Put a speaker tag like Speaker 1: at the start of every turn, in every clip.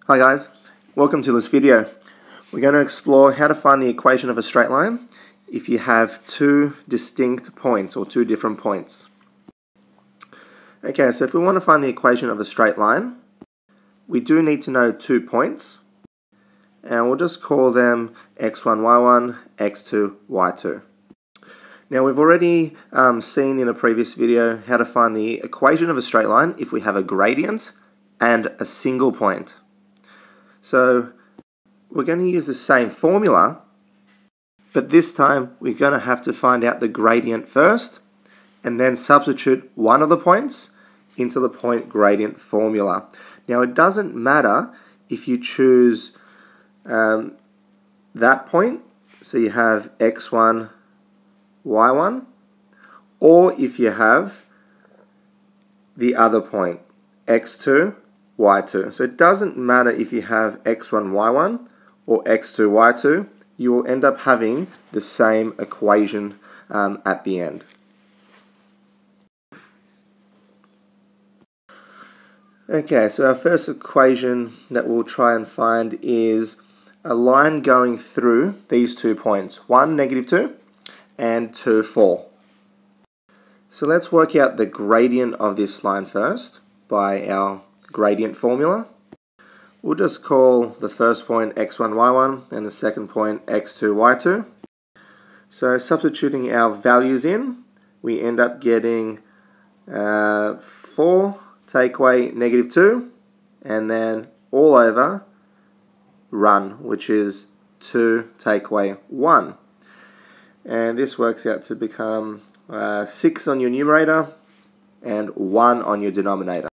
Speaker 1: Hi guys, welcome to this video. We're going to explore how to find the equation of a straight line if you have two distinct points or two different points. Okay, so if we want to find the equation of a straight line, we do need to know 2 points, and we'll just call them x1, y1, x2, y2. Now we've already seen in a previous video how to find the equation of a straight line if we have a gradient and a single point. So we're going to use the same formula, but this time we're going to have to find out the gradient first and then substitute one of the points into the point gradient formula. Now it doesn't matter if you choose that point, so you have x1, y1, or if you have the other point, x2, y2. So it doesn't matter if you have x1, y1 or x2, y2, you will end up having the same equation at the end. Okay, so our first equation that we'll try and find is a line going through these 2 points, 1, -2, and 2, 4. So let's work out the gradient of this line first by our gradient formula. We'll just call the first point x1, y1 and the second point x2, y2. So substituting our values in, we end up getting 4 take away -2 and then all over run, which is 2 take away 1. And this works out to become 6 on your numerator and 1 on your denominator.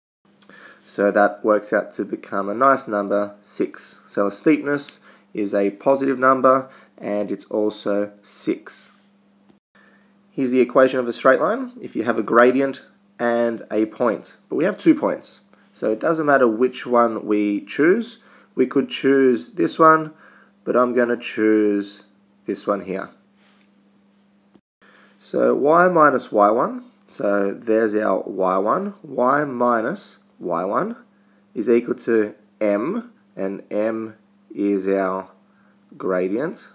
Speaker 1: So that works out to become a nice number, 6. So the steepness is a positive number and it's also 6. Here's the equation of a straight line if you have a gradient and a point. But we have 2 points, so it doesn't matter which one we choose. We could choose this one, but I'm going to choose this one here. So y minus y1, so there's our y1. Y minus y1 is equal to m, and m is our gradient.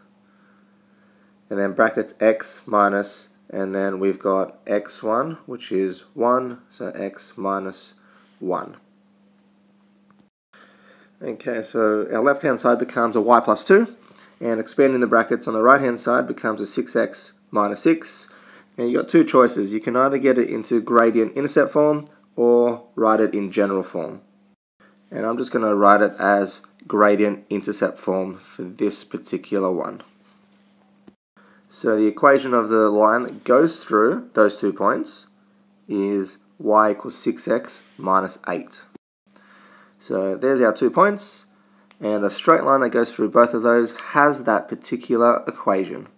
Speaker 1: And then brackets x minus, and then we've got x1, which is 1, so x minus 1. Okay, so our left-hand side becomes a y plus 2, and expanding the brackets on the right-hand side becomes a 6x minus 6. And you've got 2 choices. You can either get it into gradient intercept form or write it in general form. And I'm just going to write it as gradient intercept form for this particular one. So the equation of the line that goes through those 2 points is y equals 6x minus 8. So there's our 2 points, and a straight line that goes through both of those has that particular equation.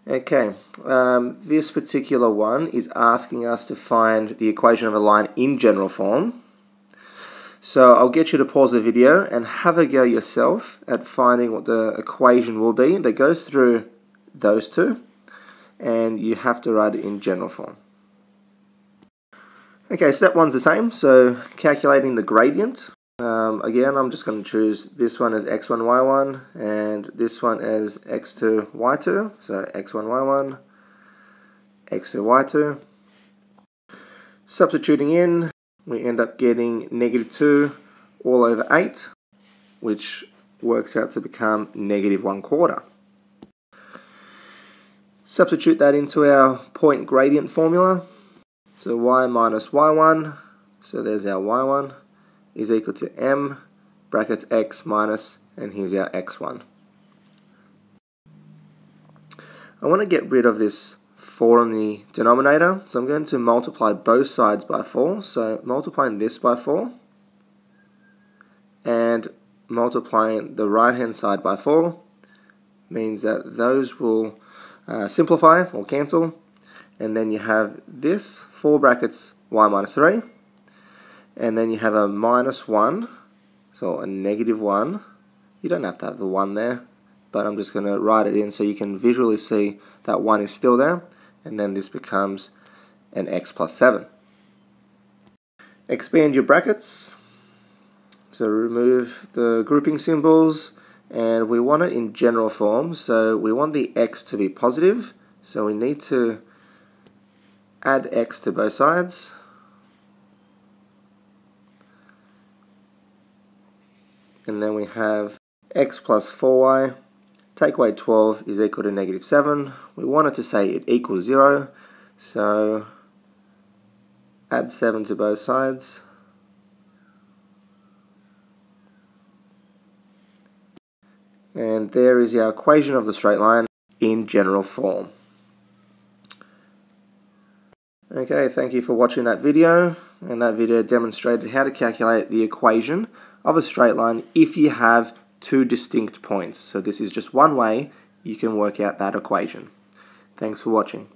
Speaker 1: Okay, this particular one is asking us to find the equation of a line in general form. So I'll get you to pause the video and have a go yourself at finding what the equation will be that goes through those 2, and you have to write it in general form. Okay, step 1's the same, so calculating the gradient. Again, I'm just going to choose this one as x1, y1, and this one as x2, y2. So x1, y1, x2, y2. Substituting in, we end up getting -2 all over 8, which works out to become -1/4. Substitute that into our point gradient formula. So y minus y1, so there's our y1, is equal to m, brackets x minus, and here's our x1. I want to get rid of this 4 in the denominator, so I'm going to multiply both sides by 4. So multiplying this by 4, and multiplying the right hand side by 4 means that those will simplify or cancel, and then you have this 4 brackets y minus 3, and then you have a minus 1, so a -1. You don't have to have the 1 there, but I'm just going to write it in so you can visually see that 1 is still there, and then this becomes and x plus 7. Expand your brackets. So remove the grouping symbols, and we want it in general form, so we want the x to be positive, so we need to add x to both sides. And then we have x plus 4y, take away 12 is equal to negative 7. We want it to say it equals 0, so add 7 to both sides. And there is our equation of the straight line in general form. Okay, thank you for watching that video. And that video demonstrated how to calculate the equation of a straight line if you have two distinct points. So this is just one way you can work out that equation. Thanks for watching.